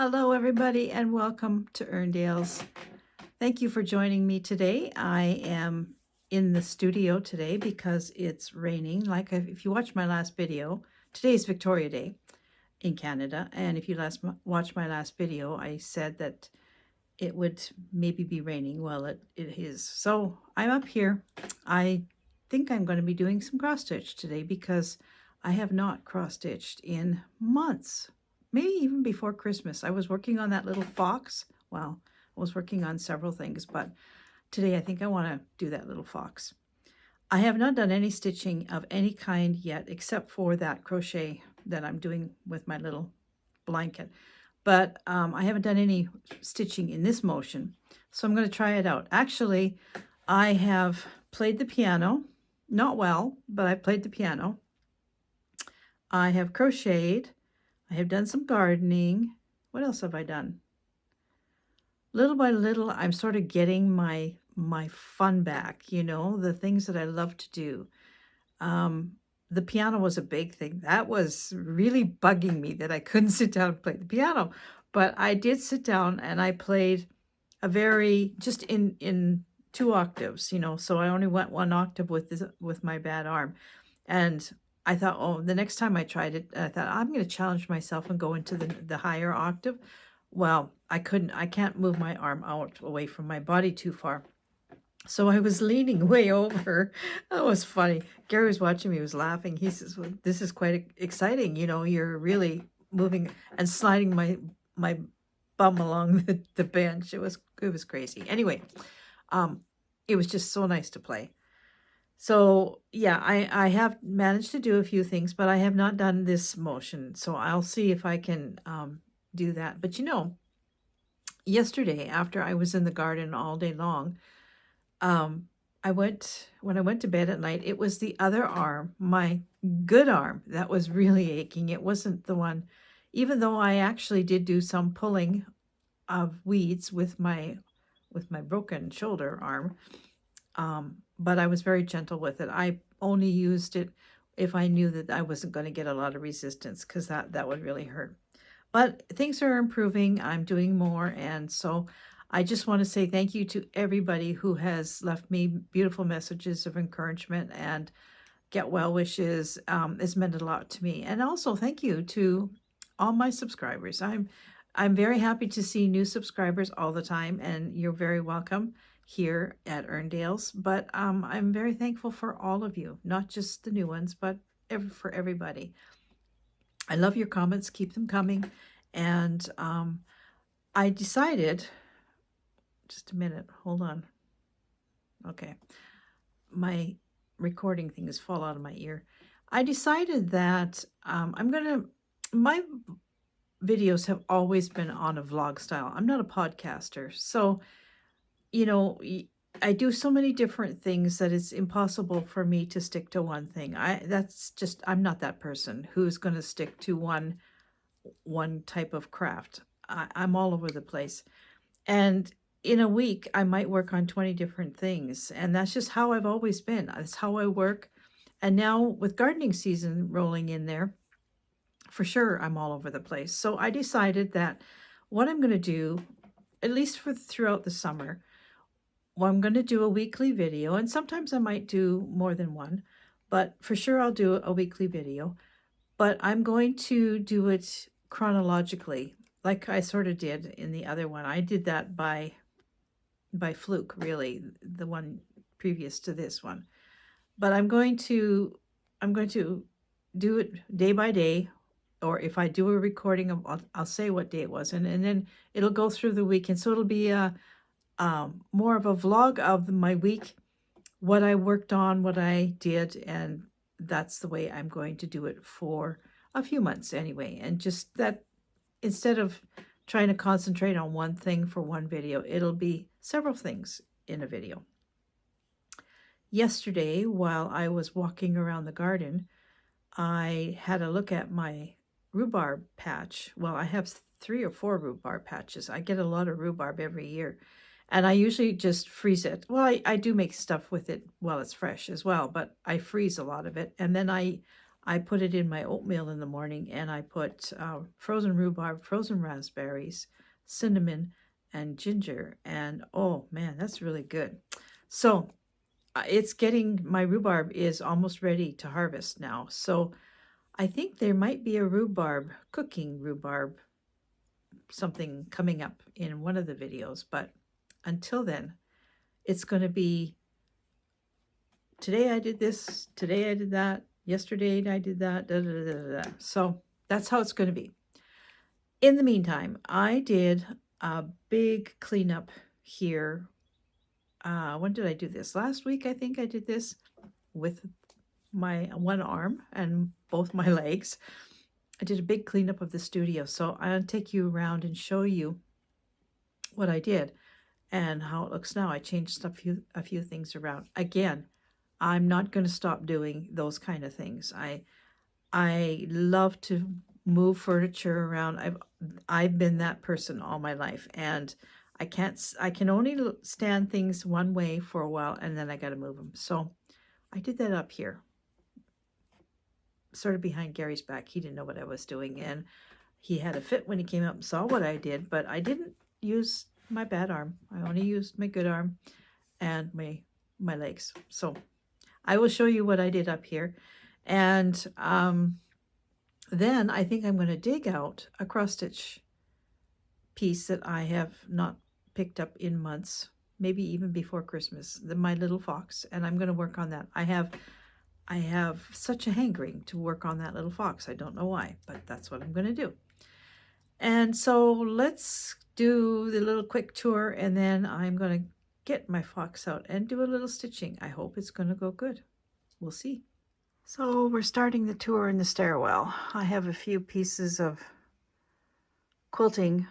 Hello, everybody, and welcome to Erndale's. Thank you for joining me today. I am in the studio today because it's raining. If you watch my last video, today is Victoria Day in Canada, and if you watch my last video, I said that it would maybe be raining. Well, it is. So I'm up here. I think I'm going to be doing some cross stitch today because I have not cross stitched in months, maybe even before Christmas. I was working on that little fox. Well, I was working on several things, but today I think I want to do that little fox. I have not done any stitching of any kind yet, except for that crochet that I'm doing with my little blanket. But I haven't done any stitching in this motion, so I'm going to try it out. Actually, I have played the piano, not well, but I played the piano. I have crocheted. I have done some gardening. What else have I done? Little by little, I'm sort of getting my fun back, the things that I love to do. The piano was a big thing. That was really bugging me that I couldn't sit down and play the piano. But I did sit down and I played just in 2 octaves, so I only went 1 octave with my bad arm. And I thought, oh, the next time I tried it, I thought, I'm going to challenge myself and go into the higher octave. Well, I can't move my arm out away from my body too far. So I was leaning way over. That was funny. Gary was watching me, he was laughing. He says, well, this is quite exciting. You're really moving and sliding my bum along the bench. It was crazy. Anyway, it was just so nice to play. So yeah, I have managed to do a few things, but I have not done this motion. So I'll see if I can do that. But yesterday after I was in the garden all day long, when I went to bed at night, it was the other arm, my good arm, that was really aching. It wasn't the one, even though I actually did do some pulling of weeds with my broken shoulder arm. But I was very gentle with it. I only used it if I knew that I wasn't going to get a lot of resistance, because that would really hurt. But things are improving. I'm doing more, and so I just want to say thank you to everybody who has left me beautiful messages of encouragement and get well wishes. It's meant a lot to me. And also thank you to all my subscribers. I'm very happy to see new subscribers all the time, and you're very welcome here at Erndale's. But I'm very thankful for all of you, not just the new ones, but for everybody. I love your comments. Keep them coming. And I decided, just a minute, hold on. Okay. My recording thing has fallen out of my ear. I decided that my videos have always been on a vlog style. I'm not a podcaster. So, I do so many different things that it's impossible for me to stick to one thing. I'm not that person who's going to stick to one type of craft. I'm all over the place. And in a week, I might work on 20 different things. And that's just how I've always been. That's how I work. And now with gardening season rolling in there, for sure, I'm all over the place. So I decided that what I'm going to do, at least throughout the summer, I'm going to do a weekly video. And sometimes I might do more than one. But for sure, I'll do a weekly video. But I'm going to do it chronologically, like I sort of did in the other one. I did that by fluke, really, the one previous to this one. But I'm going to do it day by day, or if I do a recording, I'll say what day it was, and then it'll go through the week, and so it'll be more of a vlog of my week, what I worked on, what I did, and that's the way I'm going to do it for a few months anyway. And just that, instead of trying to concentrate on one thing for one video, it'll be several things in a video. Yesterday, while I was walking around the garden, I had a look at my rhubarb patch. Well, I have 3 or 4 rhubarb patches. I get a lot of rhubarb every year. And I usually just freeze it. Well, I do make stuff with it while it's fresh as well, but I freeze a lot of it. And then I I put it in my oatmeal in the morning, and I put frozen rhubarb, frozen raspberries, cinnamon, and ginger. And oh man, that's really good. So it's getting, my rhubarb is almost ready to harvest now. So I think there might be a cooking rhubarb, something coming up in one of the videos. But until then, it's going to be, today I did this, today I did that, yesterday I did that, da, da, da, da, da. So that's how it's going to be. In the meantime, I did a big cleanup here. When did I do this? Last week, I think I did this with my one arm and both my legs. I did a big cleanup of the studio. So I'll take you around and show you what I did and how it looks now. I changed a few things around. Again, I'm not going to stop doing those kind of things. I love to move furniture around. I've been that person all my life, and I can only stand things one way for a while, and then I got to move them. So I did that up here, sort of behind Gary's back. He didn't know what I was doing, and he had a fit when he came up and saw what I did, but I didn't use my bad arm. I only used my good arm and my legs. So I will show you what I did up here. And then I think I'm going to dig out a cross-stitch piece that I have not picked up in months, maybe even before Christmas, my little fox, and I'm going to work on that. I have such a hankering to work on that little fox. I don't know why, but that's what I'm going to do. And so let's do the little quick tour, and then I'm going to get my fox out and do a little stitching. I hope it's going to go good. We'll see. So we're starting the tour in the stairwell. I have a few pieces of quilting.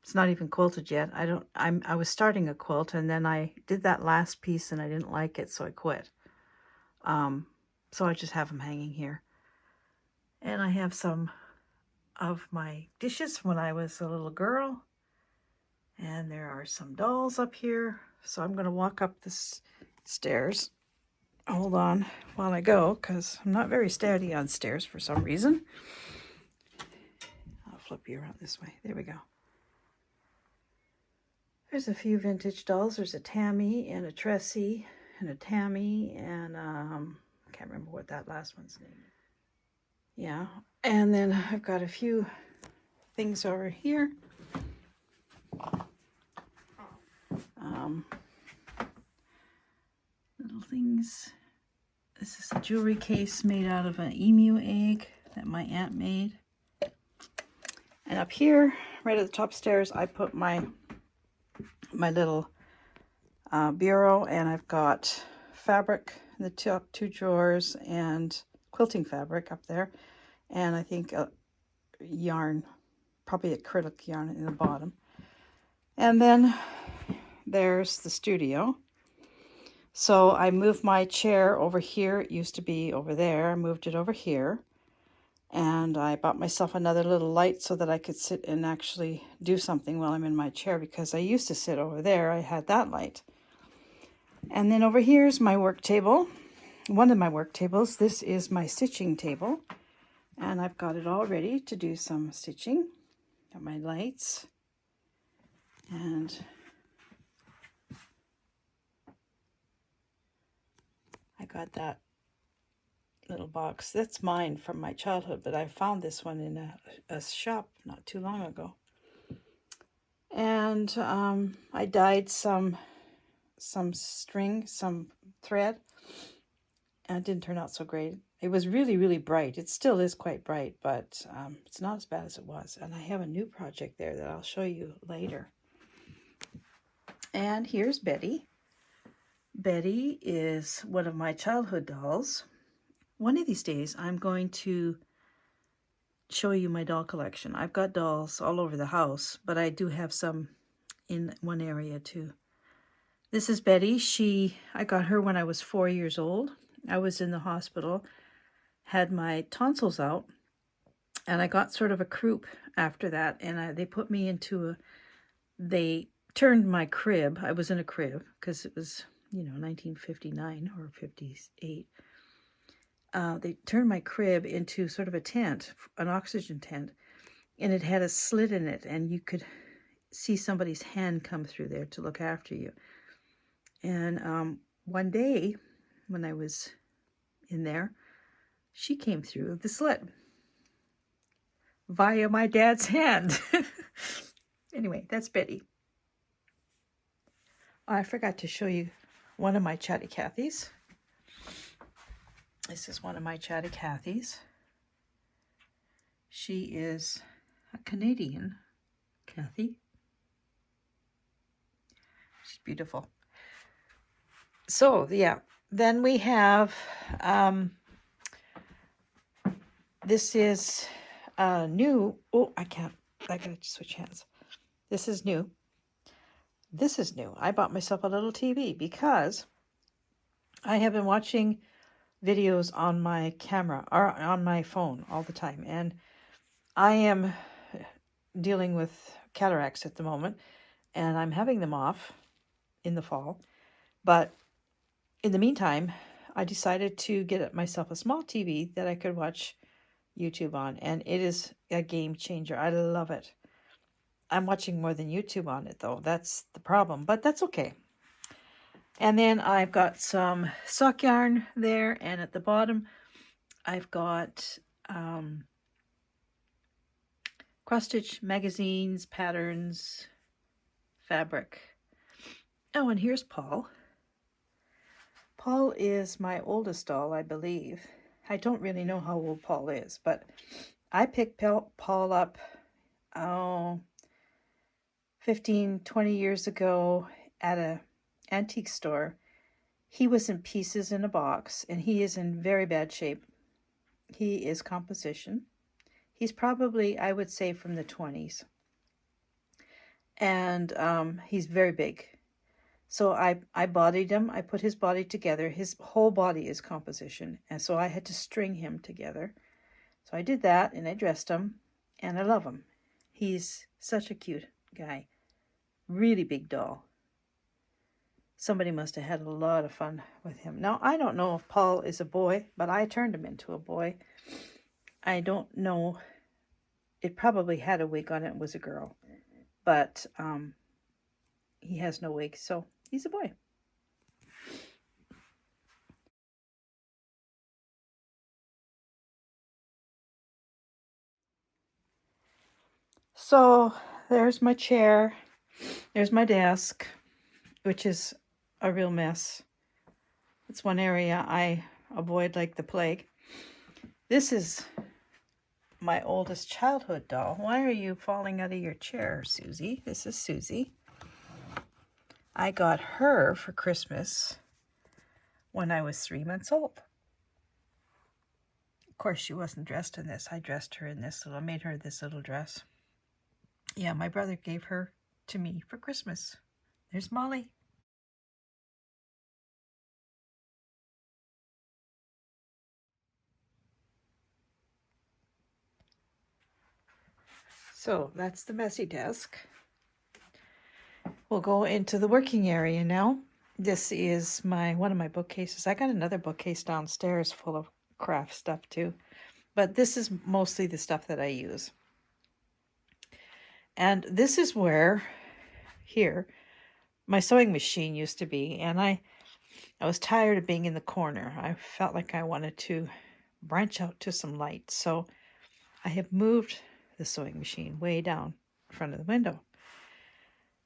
It's not even quilted yet. I was starting a quilt, and then I did that last piece and I didn't like it, so I quit. So I just have them hanging here. And I have some of my dishes when I was a little girl. And there are some dolls up here. So I'm going to walk up the stairs. Hold on while I go, because I'm not very steady on stairs for some reason. I'll flip you around this way. There we go. There's a few vintage dolls. There's a Tammy and a Tressie and a Tammy and I can't remember what that last one's name is. Yeah, and then I've got a few things over here. Little things. This is a jewelry case made out of an emu egg that my aunt made. And up here, right at the top stairs, I put my little bureau, and I've got fabric in the top two drawers and quilting fabric up there, and I think yarn, probably acrylic yarn in the bottom. And then there's the studio. So I moved my chair over here. It used to be over there. I moved it over here. And I bought myself another little light so that I could sit and actually do something while I'm in my chair, because I used to sit over there. I had that light. And then over here is my work table. One of my work tables. This is my stitching table. And I've got it all ready to do some stitching. Got my lights. And I got that little box. That's mine from my childhood, but I found this one in a shop not too long ago. And I dyed some string, some thread, and it didn't turn out so great. It was really, really bright. It still is quite bright, but it's not as bad as it was. And I have a new project there that I'll show you later. And here's Betty. Betty is one of my childhood dolls. One of these days, I'm going to show you my doll collection. I've got dolls all over the house, but I do have some in one area too. This is Betty. I got her when I was 4 years old. I was in the hospital, had my tonsils out, and I got sort of a croup after that, and they put me into they turned my crib. I was in a crib because it was, 1959 or 58. they turned my crib into sort of a tent, an oxygen tent, and it had a slit in it, and you could see somebody's hand come through there to look after you. And one day when I was in there, she came through the slit via my dad's hand. Anyway, that's Betty. I forgot to show you one of my Chatty Cathys. This is one of my Chatty Cathys. She is a Canadian Cathy. She's beautiful. So, yeah. Then we have, this is new. Oh, I gotta switch hands. This is new. This is new. I bought myself a little TV because I have been watching videos on my camera or on my phone all the time, and I am dealing with cataracts at the moment, and I'm having them off in the fall. But in the meantime, I decided to get myself a small TV that I could watch YouTube on, and it is a game changer. I love it. I'm watching more than YouTube on it, though. That's the problem, but that's okay. And then I've got some sock yarn there, and at the bottom, I've got cross-stitch magazines, patterns, fabric. Oh, and here's Paul. Paul is my oldest doll, I believe. I don't really know how old Paul is, but I picked Paul up, 15, 20 years ago at an antique store. He was in pieces in a box, and he is in very bad shape. He is composition. He's probably, I would say, from the 20s. And he's very big. So I bodied him. I put his body together. His whole body is composition. And so I had to string him together. So I did that, and I dressed him, and I love him. He's such a cute guy. Really big doll. Somebody must have had a lot of fun with him. Now, I don't know if Paul is a boy, but I turned him into a boy. I don't know. It probably had a wig on it and was a girl. But he has no wig, so he's a boy. So there's my chair. There's my desk, which is a real mess. It's one area I avoid like the plague. This is my oldest childhood doll. Why are you falling out of your chair, Susie? This is Susie. I got her for Christmas when I was 3 months old. Of course, she wasn't dressed in this. I dressed her in this little, made her this little dress. Yeah, my brother gave her to me for Christmas. There's Molly. So that's the messy desk. We'll go into the working area now. This is one of my bookcases. I got another bookcase downstairs full of craft stuff too. But this is mostly the stuff that I use. And this is where, here, my sewing machine used to be. And I was tired of being in the corner. I felt like I wanted to branch out to some light. So I have moved the sewing machine way down in front of the window.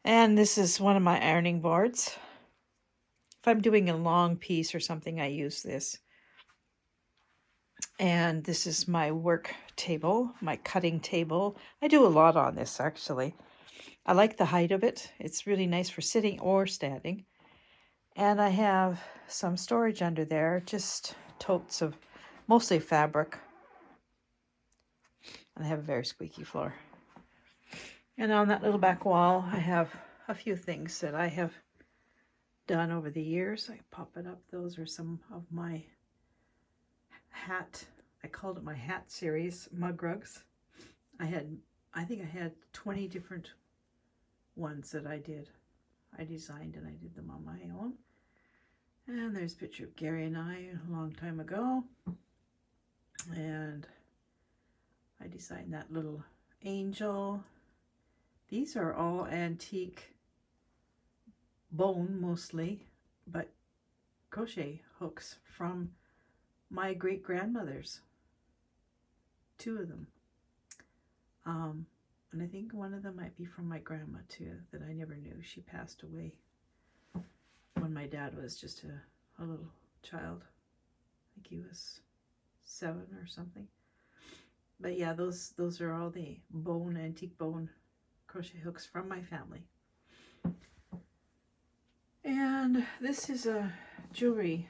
And this is one of my ironing boards. If I'm doing a long piece or something, I use this. And this is my work table, my cutting table. I do a lot on this, actually. I like the height of it. It's really nice for sitting or standing. And I have some storage under there, just totes of mostly fabric. And I have a very squeaky floor. And on that little back wall, I have a few things that I have done over the years. I pop it up. Those are some of my hat, I called it my hat series, mug rugs. I think I had 20 different ones that I designed, and I did them on my own. And there's a picture of Gary and I a long time ago. And I designed that little angel. These are all antique bone mostly, but crochet hooks from my great-grandmothers, 2 of them. And I think one of them might be from my grandma too, that I never knew. She passed away when my dad was just a little child. I think he was 7 or something. But yeah, those are all the antique bone crochet hooks from my family. And this is a jewelry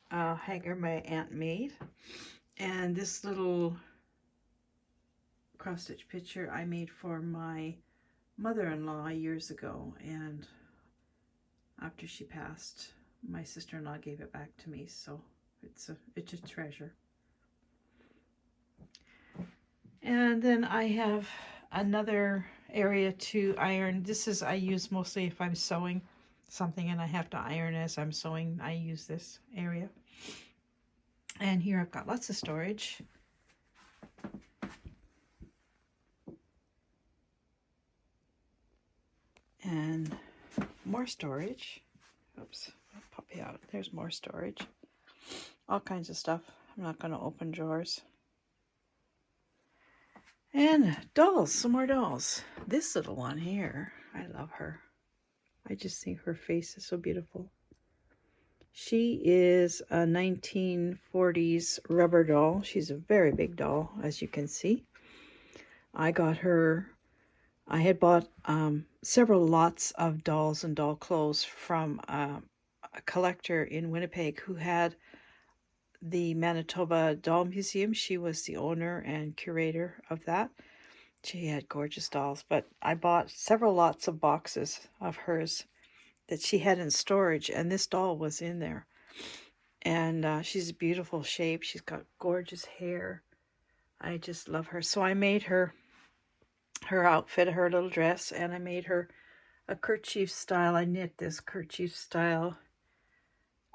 hanger my aunt made. And this little cross-stitch picture I made for my mother-in-law years ago, and after she passed, my sister-in-law gave it back to me, so it's a treasure. And then I have another area to iron. This is I use mostly if I'm sewing something and I have to iron as I'm sewing. I use this area. And here I've got lots of storage. And more storage. Oops, I'll pop you out. There's more storage. All kinds of stuff. I'm not going to open drawers. And dolls, some more dolls. This little one here, I love her. I just think her face is so beautiful. She is a 1940s rubber doll. She's a very big doll, as you can see. I got her, I had bought several lots of dolls and doll clothes from a collector in Winnipeg who had the Manitoba Doll Museum. She was the owner and curator of that. She had gorgeous dolls, but I bought several lots of boxes of hers that she had in storage, and this doll was in there. And she's a beautiful shape. She's got gorgeous hair. I just love her. So I made her outfit, her little dress, and I made her a kerchief style. I knit this kerchief style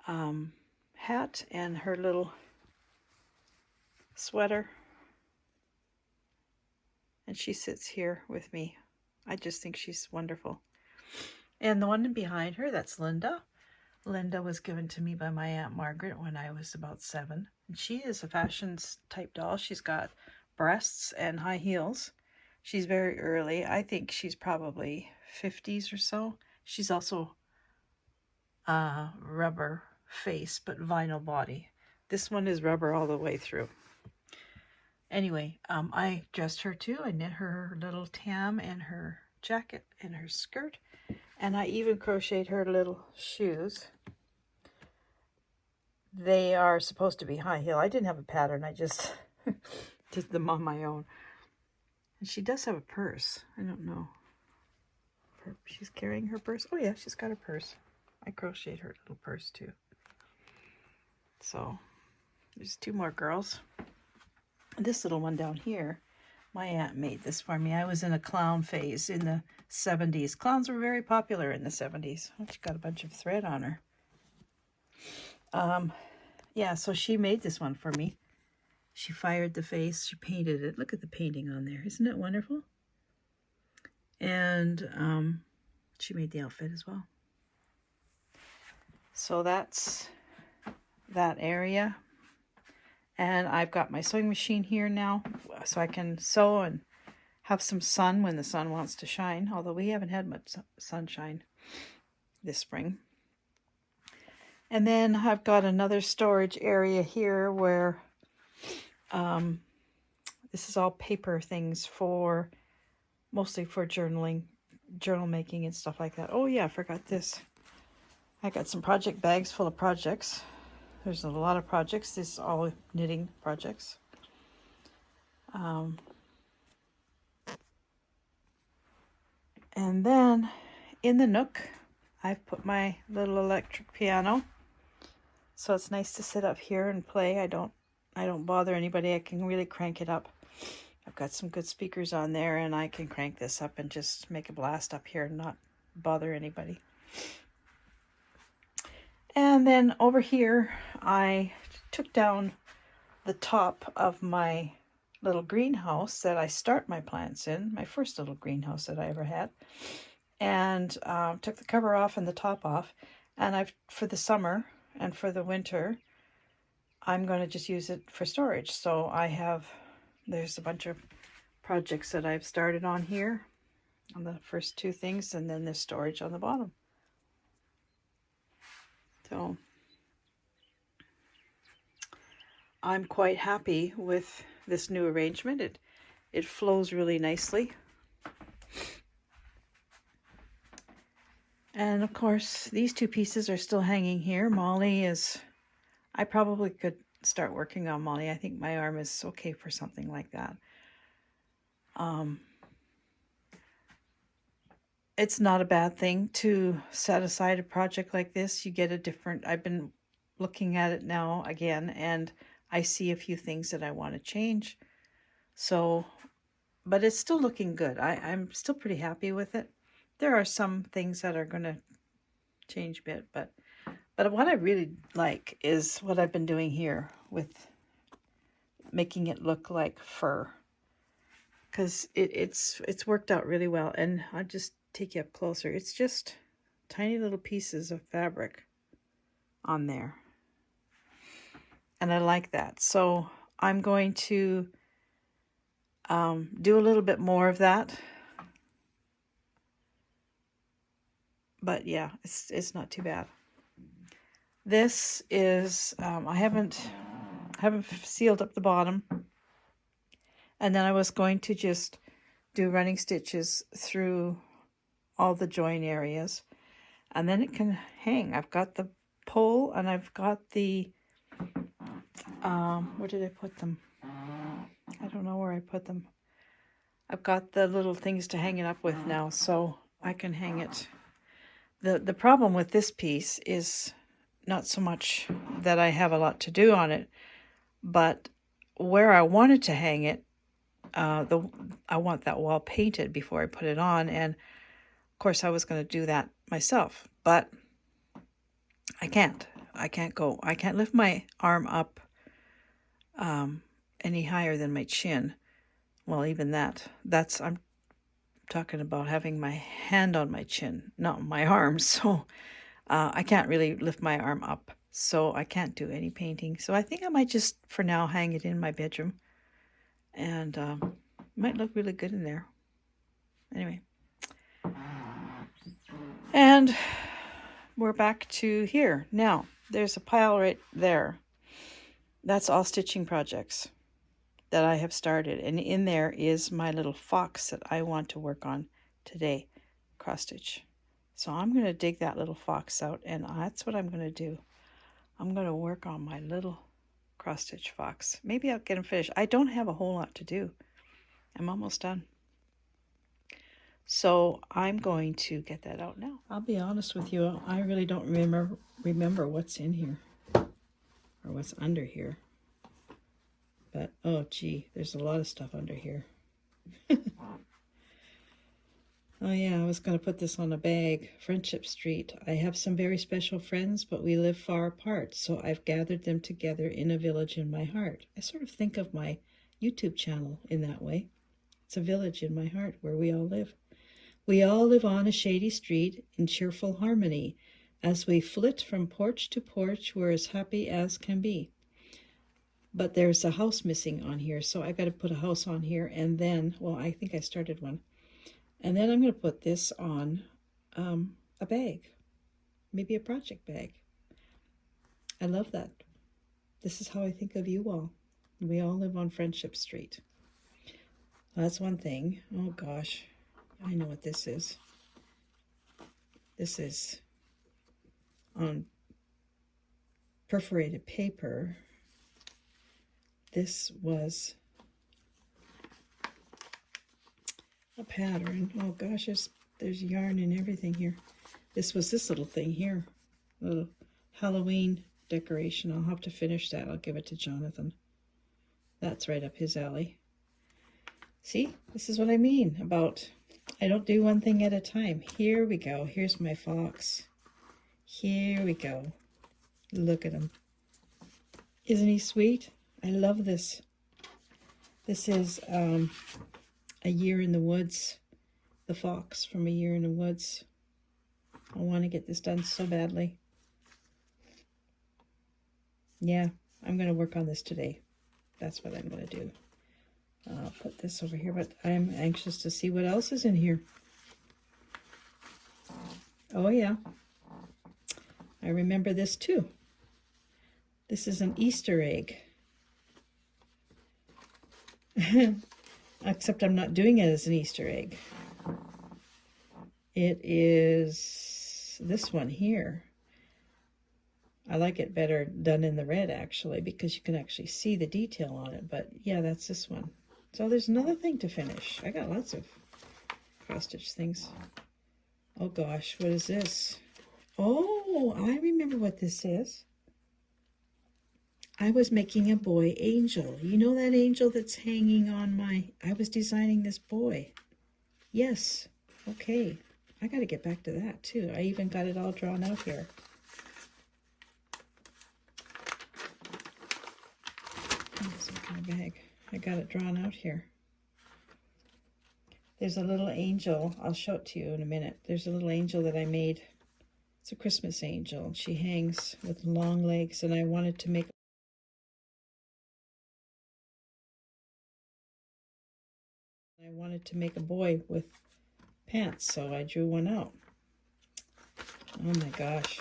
hat and her little sweater. And she sits here with me. I just think she's wonderful. And the one behind her, that's Linda. Linda was given to me by my Aunt Margaret when I was about 7. And she is a fashion type doll. She's got breasts and high heels. She's very early. I think she's probably 50s or so. She's also rubber face, but vinyl body. This one is rubber all the way through. Anyway, I dressed her too. I knit her little tam and her jacket and her skirt. And I even crocheted her little shoes. They are supposed to be high heel. I didn't have a pattern. I just did them on my own. And she does have a purse. I don't know. She's carrying her purse. Oh yeah, she's got a purse. I crocheted her little purse too. So there's 2 more girls. This little one down here, my aunt made this for me. I was in a clown phase in the 70s. Clowns were very popular in the 70s. Oh, she got a bunch of thread on her. Yeah, so she made this one for me. She fired the face. She painted it. Look at the painting on there. Isn't it wonderful? And she made the outfit as well. So that's that area. And I've got my sewing machine here now, so I can sew and have some sun when the sun wants to shine, although we haven't had much sunshine this spring. And then I've got another storage area here where this is all paper things for, mostly for journaling, journal making and stuff like that. Oh yeah, I forgot this. I got some project bags full of projects. There's a lot of projects. This is all knitting projects. And then in the nook, I've put my little electric piano. So it's nice to sit up here and play. I don't bother anybody. I can really crank it up. I've got some good speakers on there, and I can crank this up and just make a blast up here and not bother anybody. And then over here, I took down the top of my little greenhouse that I start my plants in, my first little greenhouse that I ever had, and took the cover off and the top off. And I've, for the summer and for the winter, I'm going to just use it for storage. So I have, there's a bunch of projects that I've started on here on the first two things, and then there's storage on the bottom. So I'm quite happy with this new arrangement. It flows really nicely. And of course, these two pieces are still hanging here. Molly is, I probably could start working on Molly. I think my arm is okay for something like that. It's not a bad thing to set aside a project like this. You get a different, I've been looking at it now again, and I see a few things that I want to change. So, but it's still looking good. I'm still pretty happy with it. There are some things that are going to change a bit, but what I really like is what I've been doing here with making it look like fur, because it's worked out really well. And I'll just take you up closer. It's just tiny little pieces of fabric on there, and I like that. So I'm going to do a little bit more of that. But yeah, it's not too bad. This is I haven't sealed up the bottom, and then I was going to just do running stitches through all the join areas, and then it can hang. I've got the pole, and I've got the where did I put them? I don't know where I put them. I've got the little things to hang it up with now, so I can hang it. The problem with this piece is not so much that I have a lot to do on it, but where I wanted to hang it, I want that wall painted before I put it on, and of course I was going to do that myself, but I can't. I can't lift my arm up any higher than my chin. Well, even that's I'm talking about having my hand on my chin, not my arm. So I can't really lift my arm up, so I can't do any painting. So I think I might just, for now, hang it in my bedroom, and it might look really good in there. Anyway, and we're back to here. Now, there's a pile right there. That's all stitching projects that I have started, and in there is my little fox that I want to work on today, cross stitch. So I'm going to dig that little fox out, and that's what I'm going to do. I'm going to work on my little cross stitch fox. Maybe I'll get him finished. I don't have a whole lot to do. I'm almost done. So I'm going to get that out now. I'll be honest with you, I really don't remember what's in here or what's under here. But oh gee, there's a lot of stuff under here. Oh yeah, I was going to put this on a bag. Friendship Street. I have some very special friends, but we live far apart, so I've gathered them together in a village in my heart. I sort of think of my YouTube channel in that way. It's a village in my heart where we all live. We all live on a shady street in cheerful harmony. As we flit from porch to porch, we're as happy as can be. But there's a house missing on here, so I've got to put a house on here, and then, well, I think I started one. And then I'm going to put this on a bag, maybe a project bag. I love that. This is how I think of you all. We all live on Friendship Street. That's one thing. Oh gosh, I know what this is. This is on perforated paper. This was a pattern. Oh gosh, there's yarn and everything here. This was this little thing here, a little Halloween decoration. I'll have to finish that. I'll give it to Jonathan. That's right up his alley. See, this is what I mean about I don't do one thing at a time. Here we go. Here's my fox. Here we go. Look at him. Isn't he sweet? I love this. This is A Year in the Woods. The fox from A Year in the Woods. I want to get this done so badly. Yeah, I'm going to work on this today. That's what I'm going to do. I'll put this over here, but I'm anxious to see what else is in here. Oh yeah, I remember this too. This is an Easter egg. Except I'm not doing it as an Easter egg. It is this one here. I like it better done in the red, actually, because you can actually see the detail on it. But yeah, that's this one. So there's another thing to finish. I got lots of cross-stitch things. Oh gosh, what is this? Oh, I remember what this is. I was making a boy angel. You know that angel that's hanging on my... I was designing this boy. Yes. Okay. I got to get back to that too. I even got it all drawn out here. Some kind of bag. I got it drawn out here. There's a little angel. I'll show it to you in a minute. There's a little angel that I made. It's a Christmas angel. She hangs with long legs, and I wanted to make a boy with pants, so I drew one out. Oh my gosh.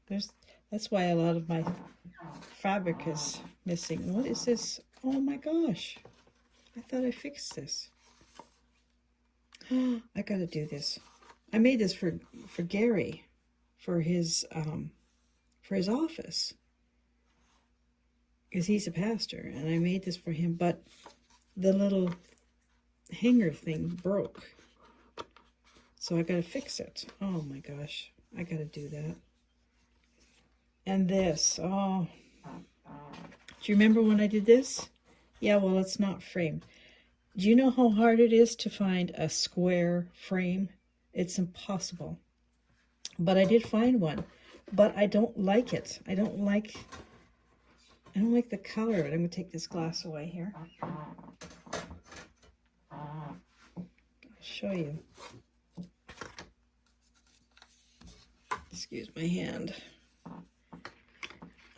That's why a lot of my fabric is missing. What is this? Oh my gosh. I thought I fixed this. I gotta do this. I made this for Gary, for his office, because he's a pastor, and I made this for him, but the little hanger thing broke, so I gotta fix it. Oh my gosh, I gotta do that. And this, oh, do you remember when I did this? Yeah, well, it's not framed. Do you know how hard it is to find a square frame? It's impossible. But I did find one, but I don't like it. I don't like the color. I'm gonna take this glass away here. I'll show you. Excuse my hand.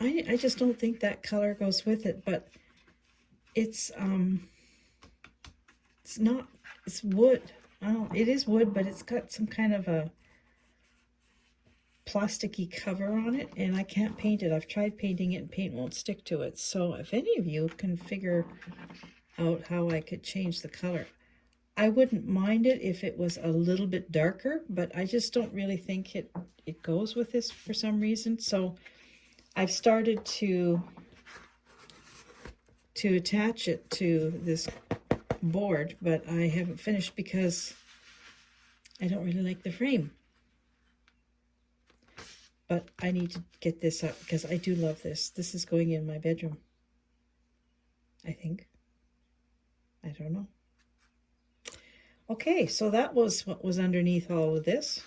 I just don't think that color goes with it, but it's wood. Oh, it is wood, but it's got some kind of a plasticky cover on it, and I can't paint it. I've tried painting it and paint won't stick to it. So if any of you can figure out how I could change the color, I wouldn't mind it if it was a little bit darker, but I just don't really think it goes with this for some reason. So I've started to attach it to this board, but I haven't finished because I don't really like the frame. But I need to get this up because I do love this. This is going in my bedroom, I think. I don't know. Okay, so that was what was underneath all of this.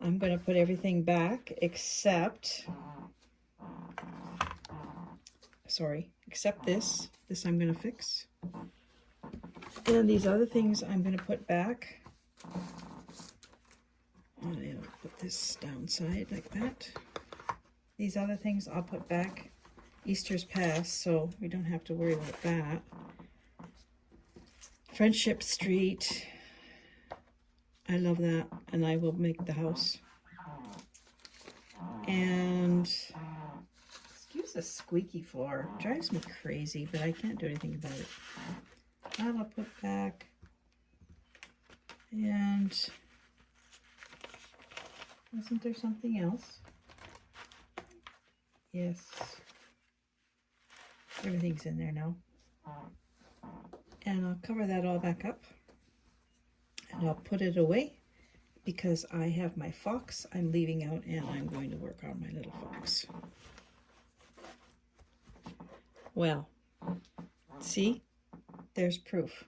I'm going to put everything back except this. This I'm going to fix. And these other things I'm going to put back. I'll put this downside like that. These other things I'll put back. Easter's passed, so we don't have to worry about that. Friendship Street. I love that, and I will make the house. And excuse the squeaky floor. It drives me crazy, but I can't do anything about it. That I'll put back. And wasn't there something else? Yes. Everything's in there now. And I'll cover that all back up. And I'll put it away because I have my fox I'm leaving out, and I'm going to work on my little fox. Well, see? There's proof.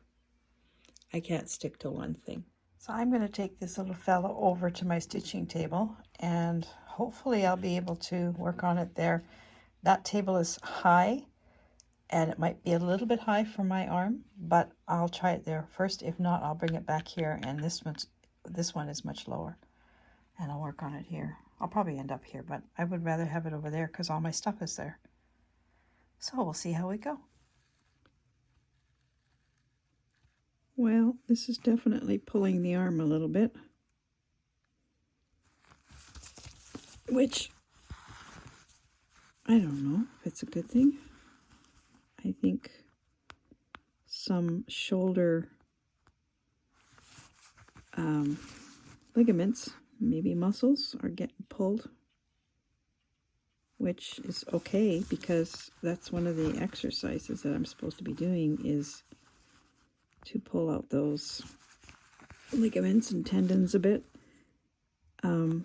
I can't stick to one thing. So I'm going to take this little fella over to my stitching table, and hopefully I'll be able to work on it there. That table is high, and it might be a little bit high for my arm, but I'll try it there first. If not, I'll bring it back here, and this one is much lower, and I'll work on it here. I'll probably end up here, but I would rather have it over there because all my stuff is there. So we'll see how we go. Well, this is definitely pulling the arm a little bit, which I don't know if it's a good thing. I think some shoulder ligaments, maybe muscles, are getting pulled, which is okay because that's one of the exercises that I'm supposed to be doing, is to pull out those ligaments and tendons a bit. The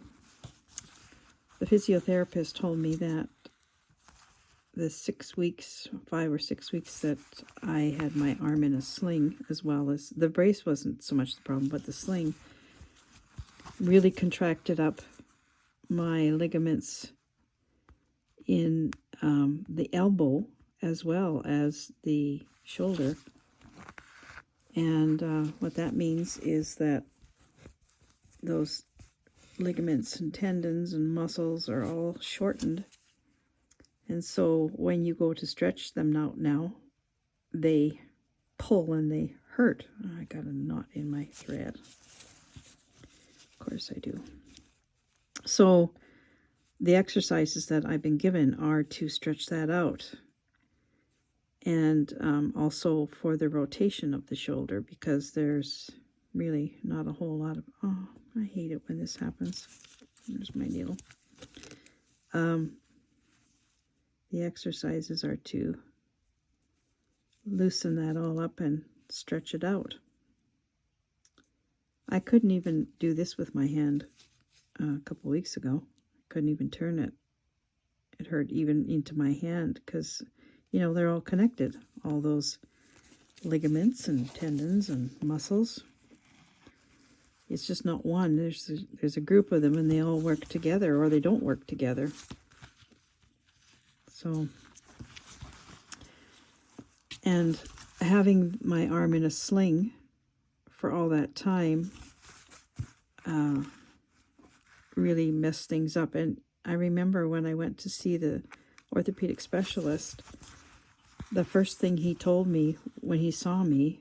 physiotherapist told me that the 6 weeks, 5 or 6 weeks that I had my arm in a sling, as well as the brace wasn't so much the problem, but the sling really contracted up my ligaments in the elbow as well as the shoulder. And what that means is that those ligaments and tendons and muscles are all shortened. And so when you go to stretch them out now, they pull and they hurt. Oh, I got a knot in my thread. Of course I do. So the exercises that I've been given are to stretch that out. And also for the rotation of the shoulder, because there's really not a whole lot of... Oh, I hate it when this happens. There's my needle. The exercises are to loosen that all up and stretch it out. I couldn't even do this with my hand a couple weeks ago. I couldn't even turn it. It hurt even into my hand because, you know, they're all connected. All those ligaments and tendons and muscles. It's just not one. There's a group of them, and they all work together, or they don't work together. So, and having my arm in a sling for all that time really messed things up. And I remember when I went to see the orthopedic specialist, the first thing he told me when he saw me,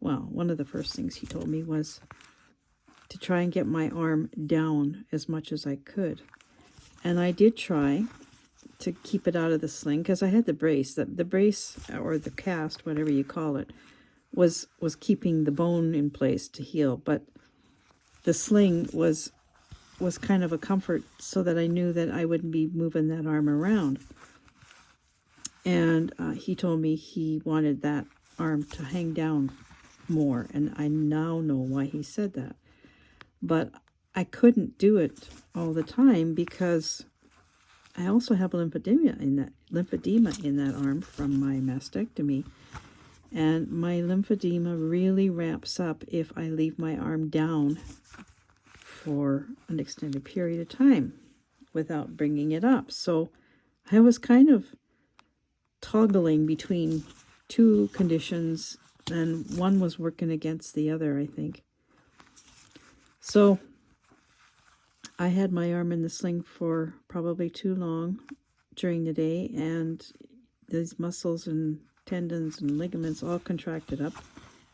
well, one of the first things he told me was to try and get my arm down as much as I could. And I did try to keep it out of the sling because I had the brace. The brace, or the cast, whatever you call it, was keeping the bone in place to heal. But the sling was kind of a comfort so that I knew that I wouldn't be moving that arm around. And he told me he wanted that arm to hang down more. And I now know why he said that. But I couldn't do it all the time because I also have lymphedema in that arm from my mastectomy. And my lymphedema really ramps up if I leave my arm down for an extended period of time without bringing it up. So I was kind of toggling between two conditions, and one was working against the other, I think. So I had my arm in the sling for probably too long during the day, and these muscles and tendons and ligaments all contracted up,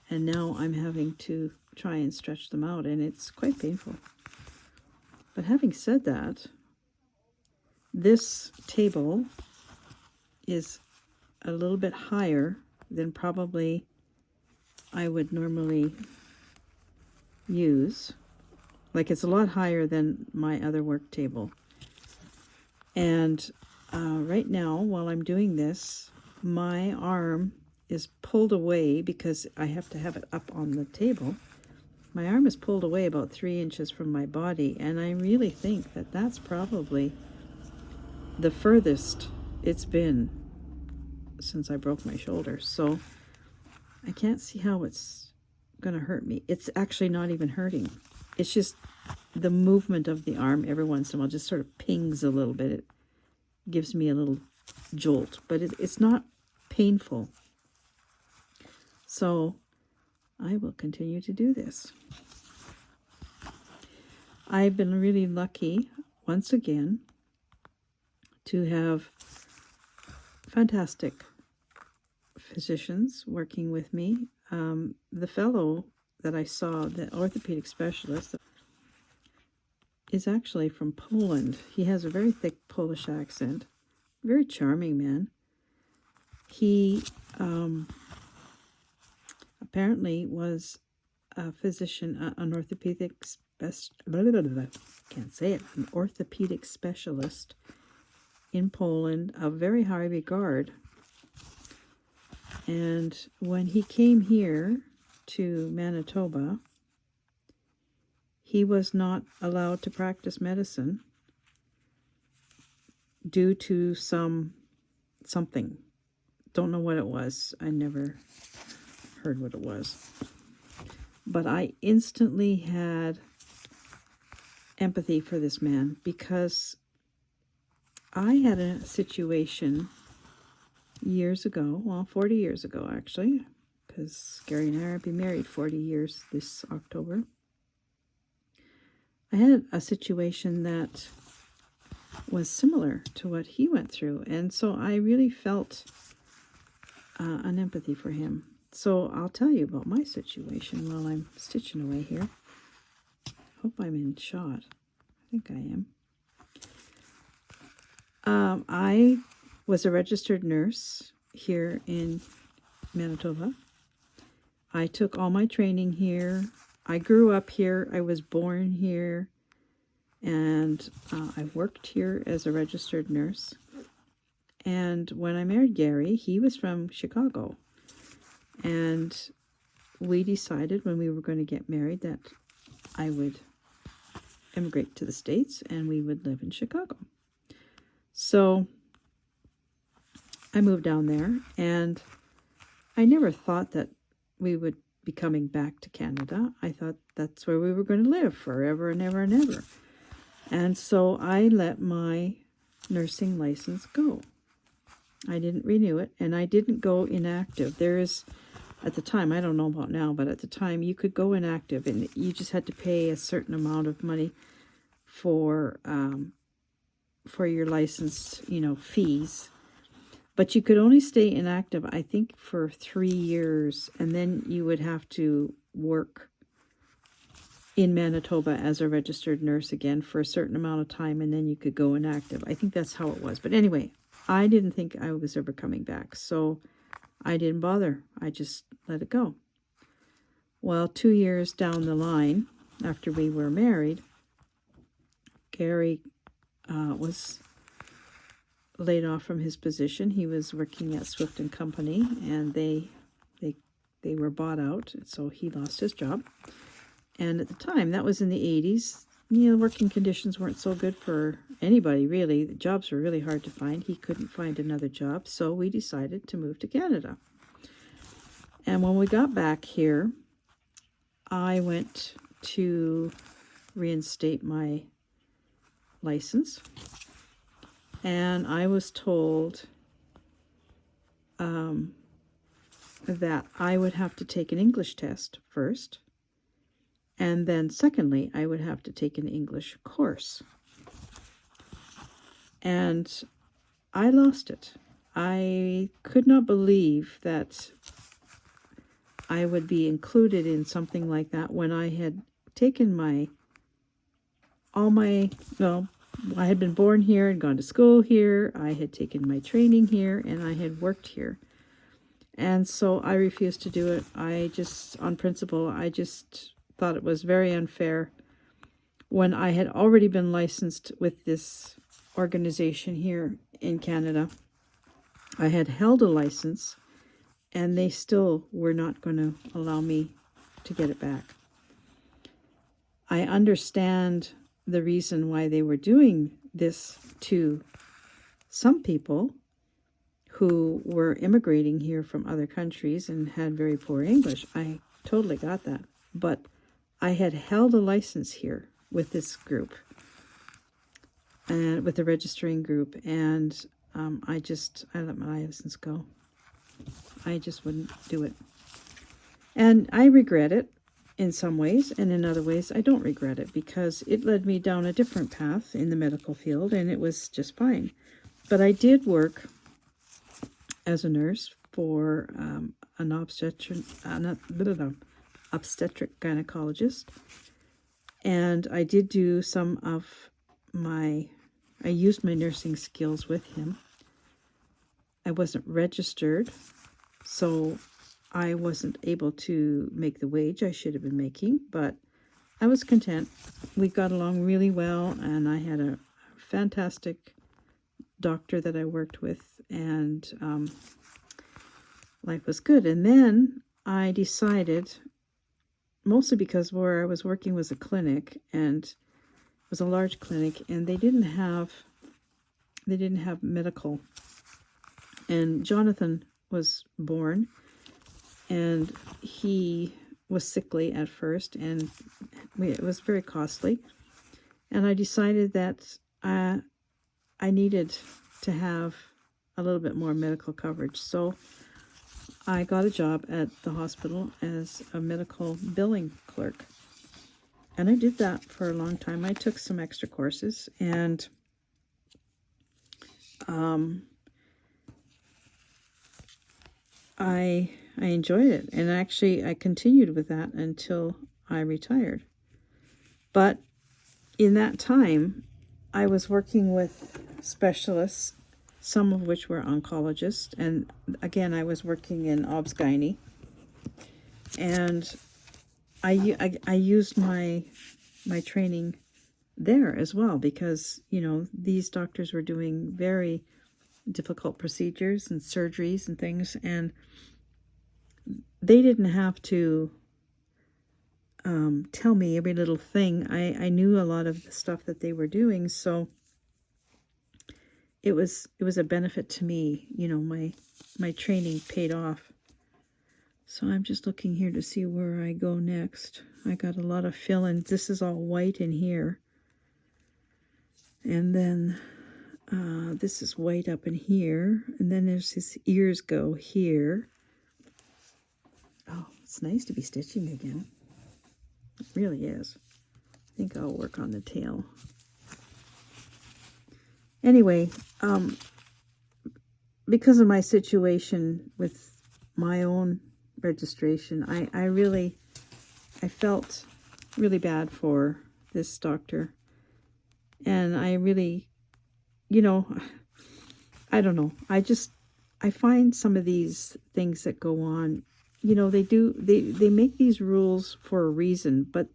and now I'm having to try and stretch them out, and it's quite painful. But having said that, this table is a little bit higher than probably I would normally use. Like, it's a lot higher than my other work table. And right now, while I'm doing this, my arm is pulled away because I have to have it up on the table. My arm is pulled away about 3 inches from my body, and I really think that that's probably the furthest it's been since I broke my shoulder. So I can't see how it's going to hurt me. It's actually not even hurting. It's just the movement of the arm every once in a while just sort of pings a little bit. It gives me a little jolt, but it's not painful. So I will continue to do this. I've been really lucky, once again, to have fantastic physicians working with me. The fellow that I saw, the orthopedic specialist, is actually from Poland. He has a very thick Polish accent. Very charming man. He apparently was a physician, an orthopedic an orthopedic specialist in Poland of very high regard. And when he came here to Manitoba, he was not allowed to practice medicine due to something. Don't know what it was. I never heard what it was. But I instantly had empathy for this man because I had a situation years ago, well, 40 years ago actually, because Gary and I will be married 40 years this October. I had a situation that was similar to what he went through, and so I really felt an empathy for him. So I'll tell you about my situation while I'm stitching away here. Hope I'm in shot. I think I am. I was a registered nurse here in Manitoba. I took all my training here. I grew up here. I was born here. And I worked here as a registered nurse. And when I married Gary, he was from Chicago. And we decided when we were going to get married that I would immigrate to the States and we would live in Chicago. So I moved down there, and I never thought that we would be coming back to Canada. I thought that's where we were going to live forever and ever and ever. And so I let my nursing license go. I didn't renew it, and I didn't go inactive. There is, at the time, I don't know about now, but at the time you could go inactive, and you just had to pay a certain amount of money for your license, fees. But you could only stay inactive, I think, for 3 years, and then you would have to work in Manitoba as a registered nurse again for a certain amount of time, and then you could go inactive. I think that's how it was. But anyway, I didn't think I was ever coming back, so I didn't bother. I just let it go. Well, 2 years down the line, after we were married, Gary was laid off from his position. He was working at Swift and Company, and they were bought out, so he lost his job. And at the time, that was in the 80s, working conditions weren't so good for anybody, really. The jobs were really hard to find. He couldn't find another job, so we decided to move to Canada. And when we got back here, I went to reinstate my license, and I was told that I would have to take an English test first, and then secondly, I would have to take an English course. And I lost it. I could not believe that I would be included in something like that when I had taken I had been born here and gone to school here. I had taken my training here, and I had worked here. And so I refused to do it. On principle, I just thought it was very unfair when I had already been licensed with this organization here in Canada. I had held a license, and they still were not going to allow me to get it back. I understand the reason why they were doing this to some people who were immigrating here from other countries and had very poor English. I totally got that. But I had held a license here with this group and with the registering group, and I let my license go. I just wouldn't do it. And I regret it in some ways, and in other ways I don't regret it, because it led me down a different path in the medical field, and it was just fine. But I did work as a nurse for an obstetric gynecologist, and I did do some of I used my nursing skills with him. I wasn't registered, so I wasn't able to make the wage I should have been making, but I was content. We got along really well, and I had a fantastic doctor that I worked with, and life was good. And then I decided, mostly because where I was working was a clinic, and it was a large clinic, and they didn't have medical. And Jonathan was born, and he was sickly at first, and it was very costly. And I decided that I needed to have a little bit more medical coverage. So I got a job at the hospital as a medical billing clerk. And I did that for a long time. I took some extra courses, and I enjoyed it. And actually, I continued with that until I retired. But in that time, I was working with specialists, some of which were oncologists. And again, I was working in obs-gyne. And I used my training there as well, because, you know, these doctors were doing very difficult procedures and surgeries and things, and they didn't have to tell me every little thing. I knew a lot of the stuff that they were doing, so it was a benefit to me. You know, my training paid off. So I'm just looking here to see where I go next. I got a lot of fill-in. This is all white in here. And then this is white up in here. And then there's his ears go here. Oh, it's nice to be stitching again. It really is. I think I'll work on the tail. Anyway, because of my situation with my own registration, I felt really bad for this doctor. And I really, you know, I don't know. I find some of these things that go on, you know, they make these rules for a reason, but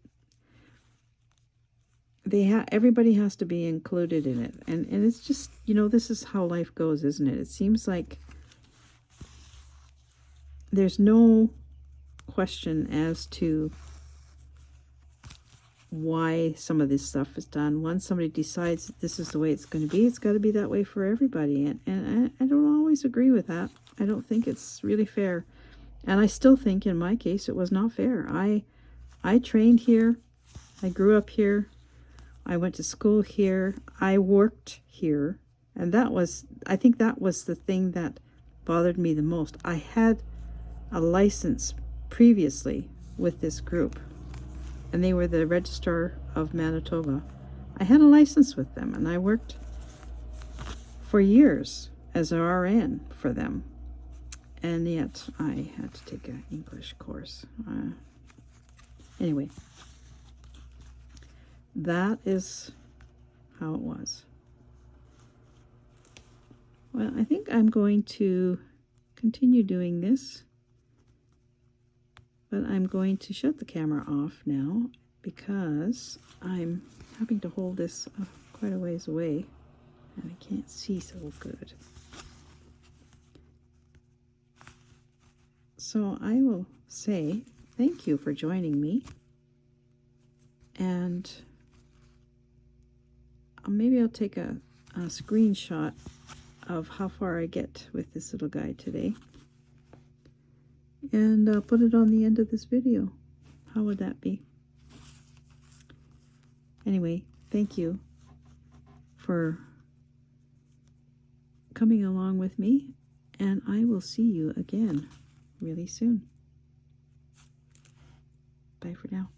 everybody has to be included in it. And it's just, you know, this is how life goes, isn't it? It seems like there's no question as to why some of this stuff is done. Once somebody decides that this is the way it's going to be, it's got to be that way for everybody. And I don't always agree with that. I don't think it's really fair. And I still think in my case it was not fair. I trained here. I grew up here. I went to school here. I worked here. And I think that was the thing that bothered me the most. I had a license previously with this group, and they were the Registrar of Manitoba. I had a license with them, and I worked for years as an RN for them. And yet I had to take an English course. Anyway, that is how it was. Well, I think I'm going to continue doing this, but I'm going to shut the camera off now because I'm having to hold this quite a ways away and I can't see so good. So I will say thank you for joining me, and maybe I'll take a screenshot of how far I get with this little guy today. and put it on the end of this video. How would that be? Anyway, thank you for coming along with me, and I will see you again really soon. Bye for now.